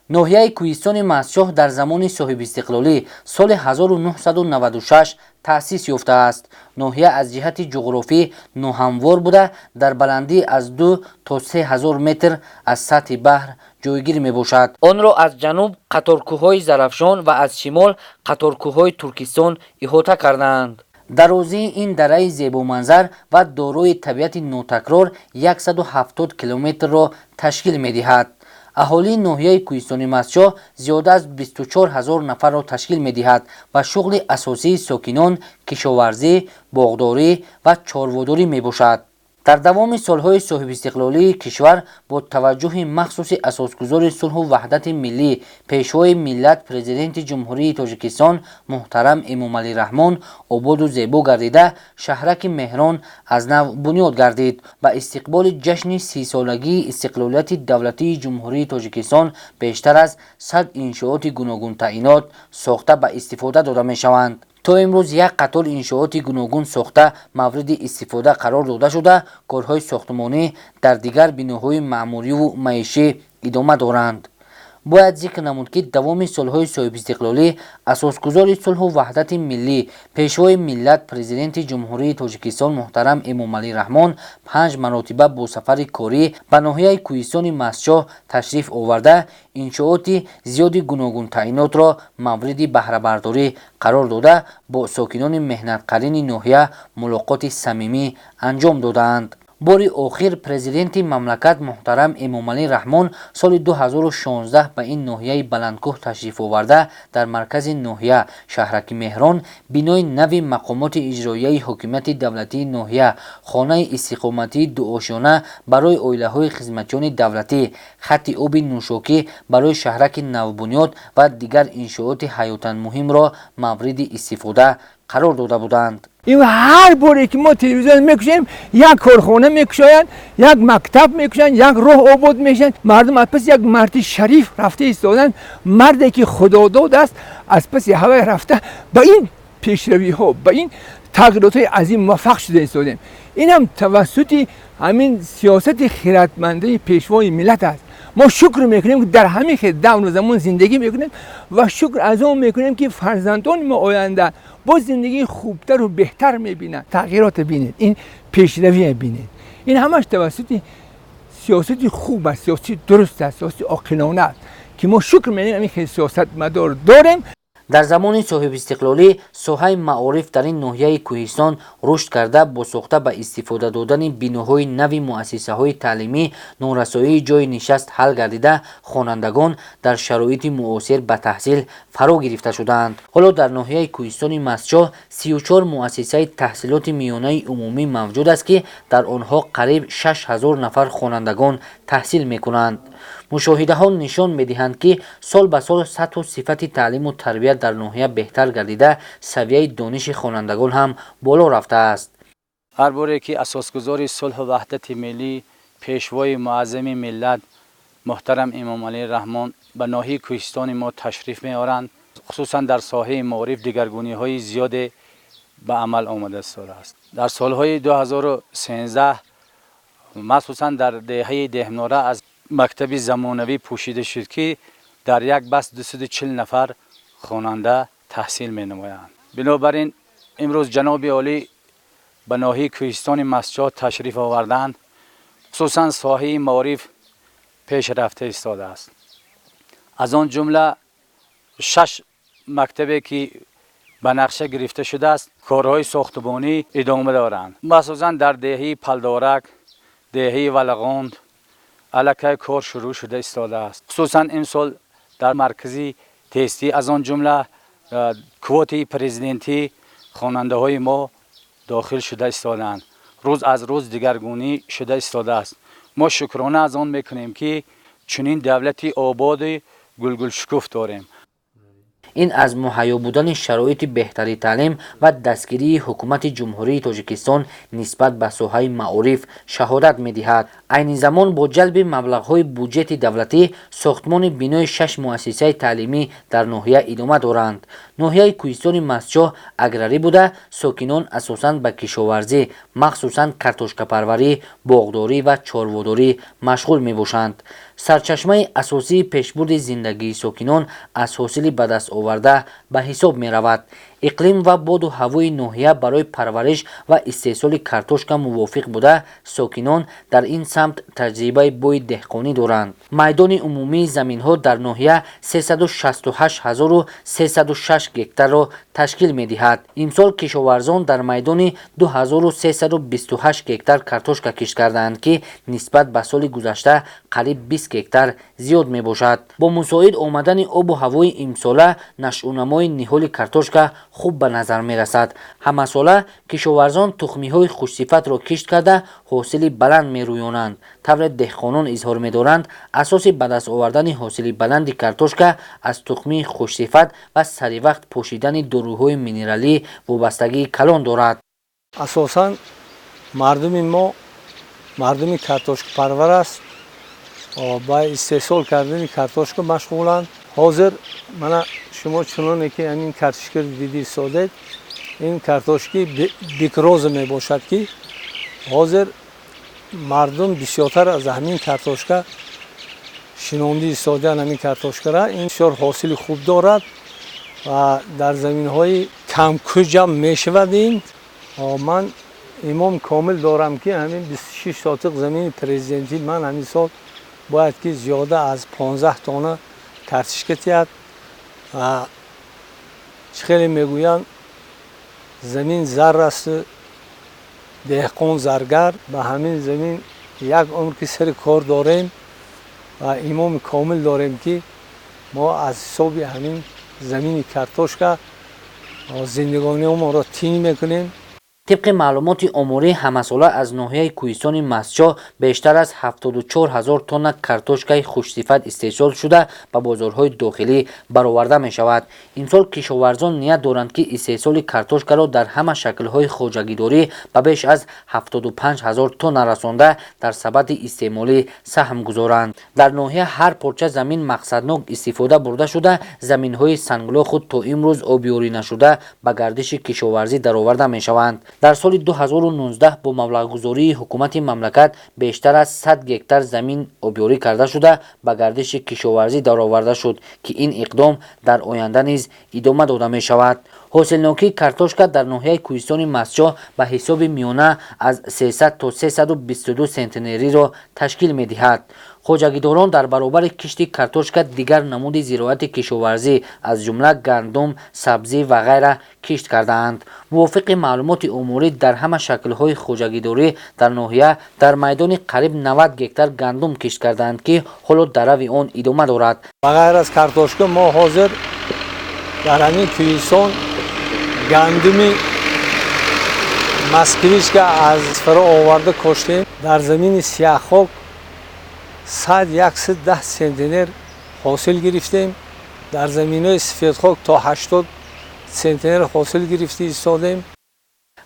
ناحیه کوهستان مهدشاه در زمان صاحب استقلالی سال 1996 تأسیس یافته است. ناحیه از جهت جغرافی ناهموار بوده در بلندی از 2 تا 3000 متر از سطح بحر جایگیر می باشد. آن را از جنوب قطارکوه‌های زرافشان و از شمال قطارکوه‌های ترکستان احاطه کردند. درازی این دره زیبا منظر و دارای طبیعت ناتکرار 170 کیلومتر را تشکیل می دهد. اهالی ناحیه کوهستان مهدشاه زیاده از 24000 نفر را تشکیل می دهد و شغل اساسی ساکنان کشاورزی، باغداری و چارواداری می باشد. در دوام سالهای صاحب استقلالی کشور با توجه مخصوص اساسگزار صلح و وحدت ملی پیشوای ملت پرزیدنت جمهوری تاجیکستان محترم امامعلی رحمان آباد و زیبا گردیده شهرک مهران از نو بنیاد گردید و استقبال جشن 30 سالگی استقلالیت دولتی جمهوری تاجیکستان بیشتر از 100 انشاءات گوناگون تعیینات ساخته به استفاده داده می شوند. تا امروز یک قطار انشاءات گوناگون ساخته مورد استفاده قرار داده شده، کارهای ساختمانی در دیگر بناهای معماری و معیشی ادامه دارند. باید ذکر نمود که دوام سالهای صاحب استقلالی اساسگزار صلح و وحدت ملی پیشوای ملت پرزیدنت جمهوری تاجیکستان محترم امامعلی رحمان 5 مرتبه با سفر کاری به ناحیه کوهستان مهدشاه تشریف آورده انشاءات زیادی گوناگون تعیینات را مورد بهره برداری قرار داده با ساکنان محنتقرین ناحیه ملاقات صمیمی انجام دادند. باری آخر پرزیدنت مملکت محترم امامعلی رحمان سال 2016 به این ناحیه بلندکوه تشریف آورده در مرکز ناحیه شهرک مهران بینای نو مقامات اجرایی حکومت دولتی ناحیه، خانه استقامتی دو-آشیانه برای عائله های خدمتیان دولتی، خط آب نوشاکی برای شهرک نوبنیاد و دیگر انشاءات حیاتاً مهم را مورد استفاده قرار داده بودند. این هر باری که ما تلویزیون میکشیم یک کارخانه میکشاین، یک مکتب میکشن، یک راه آباد میشن. مردم از پس یک مرد شریف رفته ایستادن، مردی که خداداد است از پس هوای رفته به این پیشروی ها به این تغییرات عظیم موفق شده ایستادیم. این هم توسط همین سیاست خیرتمنده پیشوای ملت است. ما شکر میکنیم که در همین دور و زمان زندگی میکنیم و شکر از اون میکنیم که فرزندان ما آینده با زندگی خوبتر و بهتر میبینن. تغییرات بینید، این پیشروی بینید. این همش توسط سیاست خوب است، سیاست درست است، سیاست عاقلانه است که ما شکر میکنیم که سیاست مدار داریم. در زمان صاحب استقلالی ساحه معارف در این ناحیه کوهستان رشد کرده با ساخته به استفاده دادن بناهای نو مؤسسه های تعلیمی نورسایی جای نشست حل گردیده خوانندگان در شرایط معاصر به تحصیل فرا گرفته شدند. حالا در ناحیه کوهستان مهدشاه 34 مؤسسه تحصیلات میانه عمومی موجود است که در آنها قریب 6000 نفر خوانندگان تحصیل میکنند. مشاهده ها نشان میدهند که سال به سال سطح و صفت تعلیم و تربیت در ناحیه بهتر گردیده سویه دانش خوانندگان هم بالا رفته است. هر باره که اساسگزار صلح و وحدت ملی پیشوای معظم ملت محترم امامعلی رحمان به ناحیه کوهستان ما تشریف می‌آورند، خصوصا در ساحه معارف دگرگونی‌های زیاد به عمل آمده است. در سالهای 2013 مخصوصا در دهه دهمناره از مکتب زمانوی پوشیده شد که در یک بس 240 نفر خواننده تحصیل می نمایند. بنابراین امروز جناب عالی به ناحیه کوهستان مهدشاه تشریف آوردند، خصوصا ساحه معارف پیشرفته ایستاده است. از آن جمله 6 مکتبی که به نقشه گرفته شده است کارهای ساختمانی ادامه دارند. مخصوصا در دهه پلدارک، دهه ولغاند الکی کار شروع شده ایستاده است. خصوصا امسال در مرکزی تستی از آن جمله کوتی پرزیدنتی خواننده های ما داخل شده ایستادند. روز از روز دگرگونی شده ایستاده است. ما شکرانه از آن میکنیم که چنین دولتی آباد گلگل شکوف داریم. این از مهیا بودن شرایط بهتری تعلیم و دستگیری حکومت جمهوری تاجیکستان نسبت به ساحه معارف شهادت می‌دهد. عین زمان با جلب مبلغ‌های بودجه دولتی ساختمان بینای 6 مؤسسه تعلیمی در ناحیه ادامه دارند. ناحیه کوهستان مستجاه اگراری بوده، ساکنان اساساً به کشاورزی مخصوصاً کارتوشکا پروری، باغداری و چارواداری مشغول میباشند. سرچشمه اساسی پیشبرد زندگی ساکنان از حاصل به دست آورده به حساب می رود. اقلیم و باد و هوای ناحیه برای پرورش و استحصال کارتوشکا موافق بوده، ساکنان در این سمت تجربه بوی دهقانی دارند. میدان عمومی زمین ها در ناحیه 368306 گکتار را تشکیل می دهد. امسال کشاورزان در میدان 2328 گکتار کارتوشکا کشت کردند که نسبت به سال گذشته قریب 20 گکتار زیاد می باشد. با مساعد آمدن آب و هوای امساله نشونمای نهال کارتوشکا خوب به نظر می رسد. همه ساله کشاورزان تخمی های خوشصفت را کشت کرده حاصل بلند می رویانند. طور دهقانان اظهار می دارند اساس به دست آوردن حاصل بلند کارتوشکا از تخمی خوشصفت و سری وقت پوشیدن داروهای مینرالی وابستگی کلان دارد. اساساً مردم ما مردم کارتوشک پرور است. با استحصال کردن کارتوشک مشغولند. حاضر من شما چنانه که این کارتوشک دیدی ساده، این کارتوشکی بیکروز می باشد که حاضر مردم بسیارتر از همین کارتوشک شنوندی ساده همین کارتوشک را این شور حاصل خوب دارد و در زمین های کم کجا می شود. این من ایمان کامل دارم که همین 26 ساتق زمین پرزیدنتی من همین سال باید که زیاده از 15 تانه کارتوشک تیاد و خیلی میگویند زمین زر است، دهقان زرگر. به همین زمین یک عمر که سر کار داریم و ایمان کامل داریم که ما از حساب همین زمین کارتوشکا زندگانی ما را تین میکنیم. طبق معلومات آماری همساله از ناحیه کوهستان مستجاه بیشتر از 74,000 تن کارتوشکای خوشصفت استحصال شده به بازارهای داخلی برآورده می شود. امسال کشاورزان نیت دارند که استحصال کارتوشکا را در همه شکل‌های خواجگیداری به بیش از 75,000 تن رسانده در سبد استعمالی سهم گذارند. در ناحیه هر پارچه زمین مقصدناک استفاده برده شده، زمین‌های سنگلا خود تا امروز آبیاری نشده به گردش کشاورزی درآورده می شوند. در سال 2019 با مبلغ‌گذاری حکومت مملکت بیشتر از 100 گکتار زمین آبیاری کرده شده به گردش کشاورزی درآورده شد که این اقدام در آینده نیز ادامه داده می شود. حاصلناکی کارتوشکا در ناحیه کوهستان مستجاه به حساب میانه از 300 تا 322 سنتنری را تشکیل می دهد. خواجگیداران در برابر کشت کارتوشکا دیگر نمود زراعت کشاورزی از جمله گندم، سبزی و غیره کشت کردند. موافق معلومات آماری در همه شکل‌های خواجگیداری در ناحیه در میدان قریب 90 گکتار گندم کشت کردند که حالا در روی آن ادامه دارد. بغیر از کارتوشکا ما حاضر در همین کوهستان گندم مسکویچ که از فرا آورده کاشتیم در زمین سیاه خاک 110 سنتینر حاصل گرفتیم. در زمین‌های سفید خاک تا 80 سنتینر حاصل گرفته ایستادیم.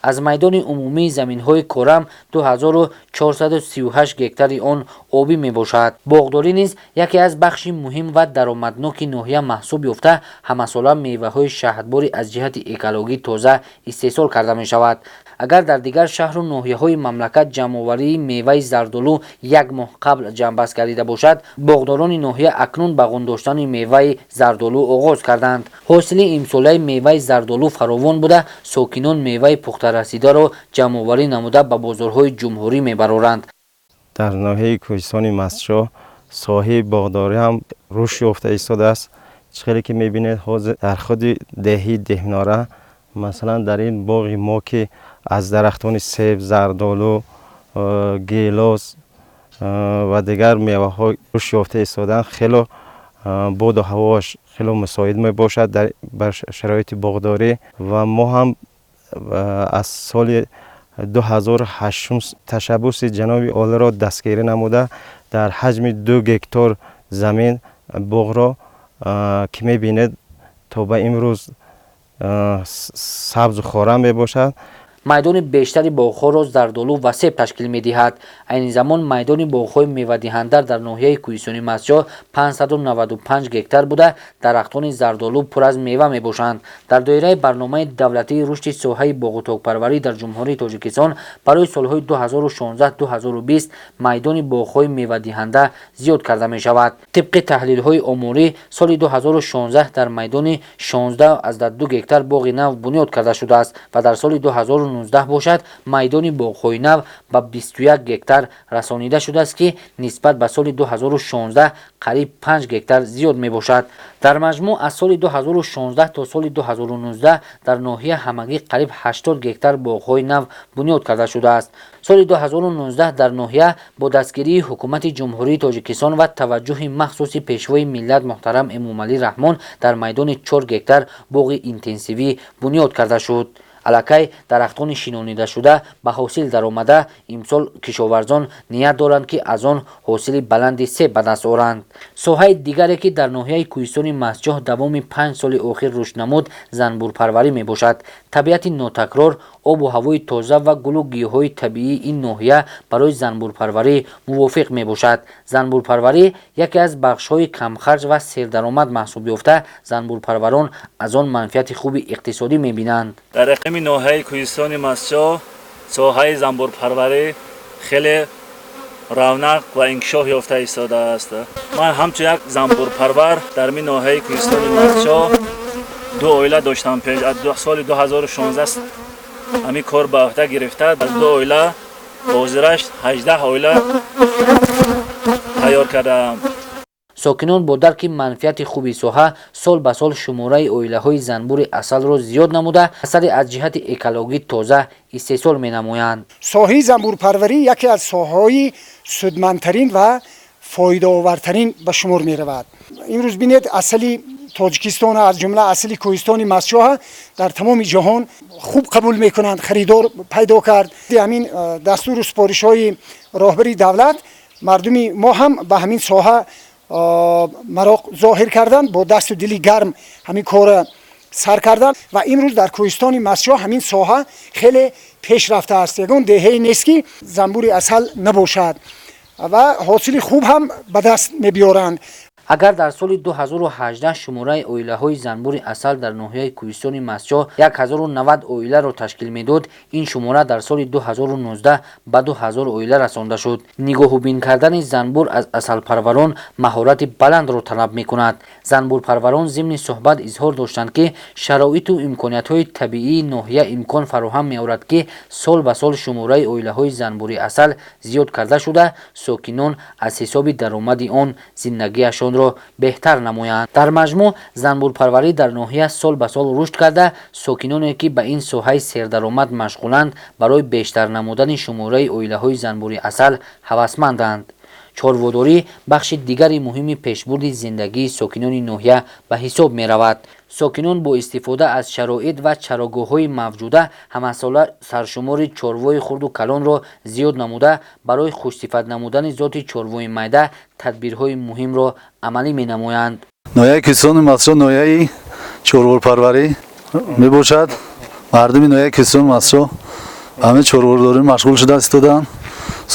از میدان عمومی زمین‌های کرم 2438 گکتار آن آبی میباشد. باغداری نیز یکی از بخش مهم و درآمدناک ناحیه محسوب یافته همساله میوه‌های شهدباری از جهت اکولوژی تازه استحصال کرده میشود. اگر در دیگر شهر و ناحیه‌های مملکت جمع‌آوری میوه زردالو یک ماه قبل جنبست گردیده باشد، باغداران ناحیه اکنون به غون داشتن میوه زردالو آغاز کردند. حاصل امساله میوه زردالو فراوان بوده، ساکنان میوه پخته رسیده را جمع‌آوری نموده به بازارهای جمهوری میبرند. در ناحیه کوهستان مستجاه ساحه باغداری هم رشد یافته ایستاده است. چقدر که میبینید حاضر در خود دهی دهناره مثلا در این باغ ما که از درختان سیب، زردالو، گیلاس و دیگر میوه ها رشد یافته ایستادن، خیلی باد و هواش خیلی مساعد می باشد در شرایط باغداری و ما هم از سال 2008 تشبث جناب عالی را دستگیری نموده در حجم 2 گکتار زمین باغ را که میبینید تا به امروز سبز و خارم می باشد. майдони бештари боғҳоро зардолу ва себ ташкил медиҳад. айни замон майдони боғҳои мевадиҳанда дар ноҳияи кӯҳистони Мастчоҳ 595 гектар буда дарахтони зардолу пур аз мева мебошанд. дар доираи барномаи давлатии рушди соҳаи боғутокпарварӣ дар ҷумҳурии Тоҷикистон барои солҳои 2016-2020 майдони боғҳои мевадиҳанда зиёд карда мешавад. тибқи таҳлилҳои оморӣ соли 2016 дар майдони 16,2 гектар боғи нав бунёд карда шудааст ва дар соли 2019 бошад майдони боғҳои нав ба 21 гектар расонида шудааст ки нисбат ба соли 2016 қариб 5 гектар зиёд мебошад. дар маҷмӯъ аз соли 2016 то соли 2019 дар ноҳия ҳамагӣ қариб 80 гектар боғҳои нав бунёд карда шудааст. соли 2019 дар ноҳия бо дастгирии ҳукумати ҷумҳурии Тоҷикистон ва таваҷҷӯҳи махсуси пешвои миллат муҳтарам Эмомалӣ Раҳмон дар майдони 4 гектар боғи интенсивӣ бунёд карда шуд. аллакай дарахтони шинонидашуда ба ҳосил даромада имсол кишоварзон ният доранд ки аз он ҳосили баланди себ ба даст оранд. соҳаи дигаре ки дар ноҳияи кӯҳистони Мастчоҳ давоми 5 соли охир рушд намуд занбурпарварӣ мебошад. табиати нотакрор, обу ҳавои тоза ва гулу гиёҳҳои табиии ин ноҳия барои занбурпарварӣ мувофиқ мебошад. занбурпарварӣ яке аз бахшҳои камхарҷ ва сердаромад маҳсуб ёфта, занбурпарварон аз он манфиати хуби иқтисодӣ мебинанд. дар иқлими ноҳияи кӯҳистони Мастчоҳ соҳаи занбурпарварӣ хеле равнақ ва инкишоф ёфта истодааст. ман ҳамчун як занбурпарвар дар мин ноҳияи кӯҳистони Мастчоҳ ду оила доштам. пеш аз соли 2016 ҳамин кор ба ӯҳда гирифта аз ду оила ҳозираш 18 оила тайёр кардаам. сокинон бо дарки манфиати хуби соҳа сол ба сол шумораи оилаҳои занбури асалро зиёд намуда, асари аз ҷиҳати экологӣ тоза истеҳсол менамоянд. соҳаи занбурпарварӣ яке аз соҳаҳои судмандтарин ва фоидаовартарин ба шумор меравад. имрӯз бинед асали Тоҷикистон аз ҷумла асали кӯҳистони Мастчоҳ дар тамоми ҷаҳон хуб қабул мекунанд, харидор пайдо кард. ҳамин дастуру супоришҳои роҳбари давлат мардуми мо ҳам ба ҳамин соҳа мароқ зоҳир карданд, бо дасту дили гарм ҳамин кора сар карданд ва имрӯз дар кӯҳистони Мастчоҳ ҳамин соҳа хеле пеш рафтааст. ягон деҳае нест ки занбури асал набошад ва ҳосили хуб ҳам ба даст мебиёранд. агар дар соли 2018 шумораи оилаҳои занбури асал дар ноҳияи кӯҳистони Мастчоҳ 1090 оиларо ташкил медод, ин шумора дар соли 2019 ба 2000 оила расонда шуд. нигоҳубин кардани занбур аз асалпарварон маҳорати баландро талаб мекунад. занбурпарварон зимни суҳбат изҳор доштанд ки шароиту имкониятҳои табиии ноҳия имкон фароҳам меорад ки сол ба сол шумораи оилаҳои занбури асал зиёд карда шуда, сокинон аз ҳисоби даромади он зиндагиашон беҳтар намоянд. дар маҷмӯъ занбурпарварӣ дар ноҳия сол ба сол рушд карда, сокиноне ки ба ин соҳаи сердаромад машғуланд барои бештар намудани шумораи оилаҳои занбури асал ҳавасманданд. чорводорӣ бахши дигари муҳими пешбурди зиндагии сокинони ноҳия ба ҳисоб меравад. сокинон бо истифода аз шароит ва чарогоҳҳои мавҷуда ҳамасола саршумори чорвои хурду калонро зиёд намуда, барои хушсифат намудани зоти чорвои майда тадбирҳои муҳимро амалӣ менамоянд. ноҳияи кӯҳистони Мастчоҳ ноҳияи чорворпарварӣ мебошад. мардуми ноҳияи кӯҳистони Мастчоҳ ба ҳамин чорводорӣ машғул шуда истоданд.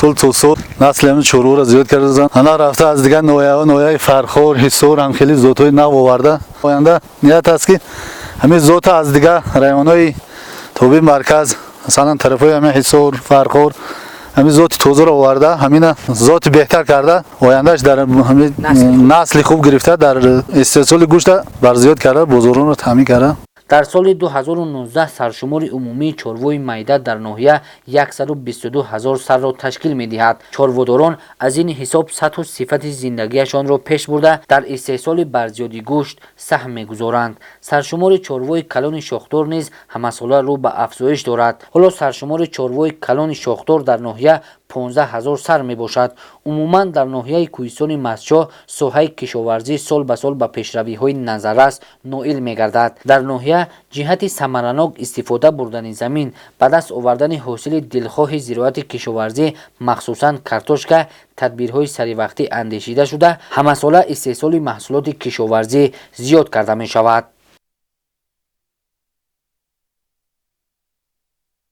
сол то сол насли ҳамин чорвора зиёд карданд. ана рафта аз дигар ноҳияҳо, ноҳияи Фархор, Ҳисор ҳам хеле зотҳои нав оварда. оянда ният аст ки ҳамин зота аз дигар районҳои тоби марказ, масалан тарафҳои ҳамин Ҳисор, Фархор ҳамин зоти тозаро оварда, ҳамина зоти беҳтар карда, ояндаш дар ҳамин насли хуб гирифта, дар истеҳсоли гӯшта барзиёд карда, бозоронро таъмин карда. дар соли 2019 саршумори умумии чорвои майда дар ноҳия 122 000 сарро ташкил медиҳад. чорводорон аз ин ҳисоб сатҳу сифати зиндагиашонро пеш бурда дар истеҳсоли барзиёди гӯшт саҳм мегузоранд. саршумори чорвои калони шохдор низ ҳамасола рӯ ба афзоиш дорад. ҳоло саршумори чорвои калони шохдор дар ноҳия 15 000 сар мебошад. умуман дар ноҳияи кӯҳистони Мастчоҳ соҳаи кишоварзӣ сол ба сол ба пешравиҳои назаррас ноил мегардад. дар ноҳия ҷиҳати самаранок истифода бурдани замин ба даст овардани ҳосили дилхоҳи зироати кишоварзӣ, махсусан картошка, тадбирҳои саривақтӣ андешида шуда, ҳамасола истеҳсоли маҳсулоти кишоварзӣ зиёд карда мешавад.